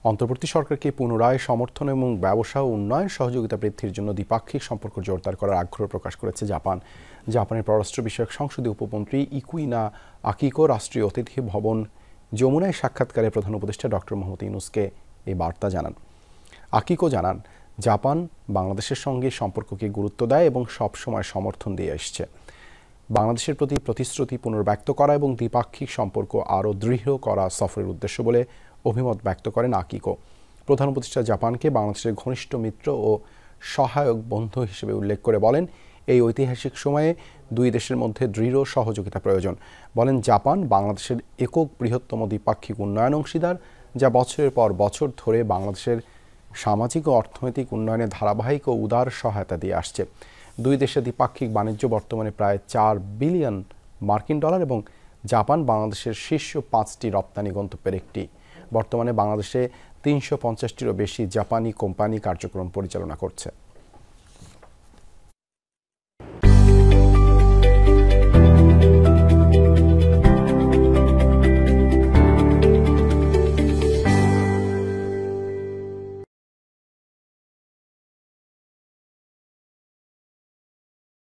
অন্তর্বর্তী সরকারকে পুনরায় সমর্থন এবং ব্যবসা ও উন্নয়ন সহযোগিতা বৃদ্ধির জন্য দ্বিপাক্ষিক সম্পর্ক জোরদার করার আগ্রহ প্রকাশ করেছে জাপান। জাপানের পররাষ্ট্র বিষয়ক সংসদীয় উপমন্ত্রী ইকুইনা আকিকো রাষ্ট্রীয় অতিথি ভবন যমুনায় সাক্ষাৎকারে প্রধান উপদেষ্টা ডক্টর মোহাম্মদ ইউনূসকে এই বার্তা জানান। আকিকো জানান, জাপান বাংলাদেশের সঙ্গে সম্পর্ককে গুরুত্ব দেয় এবং সবসময় সমর্থন দিয়ে আসছে। বাংলাদেশের প্রতি প্রতিশ্রুতি পুনর্ব্যক্ত করা এবং দ্বিপাক্ষিক সম্পর্ক আরও দৃঢ় করা সফরের উদ্দেশ্য বলে অভিমত ব্যক্ত করেন আকিকো। প্রধান উপদেষ্টা জাপানকে বাংলাদেশের ঘনিষ্ঠ মিত্র ও সহায়ক বন্ধু হিসেবে উল্লেখ করে বলেন, এই ঐতিহাসিক সময়ে দুই দেশের মধ্যে দৃঢ় সহযোগিতা প্রয়োজন। বলেন, জাপান বাংলাদেশের একক বৃহত্তম দ্বিপাক্ষিক উন্নয়ন অংশীদার, যা বছরের পর বছর ধরে বাংলাদেশের সামাজিক ও অর্থনৈতিক উন্নয়নে ধারাবাহিক ও উদার সহায়তা দিয়ে আসছে। দুই দেশের দ্বিপাক্ষিক বাণিজ্য বর্তমানে প্রায় $4 বিলিয়ন এবং জাপান বাংলাদেশের শীর্ষ 5টি রপ্তানি গন্তব্যের একটি। বর্তমানে বাংলাদেশে 350টিরও বেশি জাপানি কোম্পানি কার্যক্রম পরিচালনা করছে।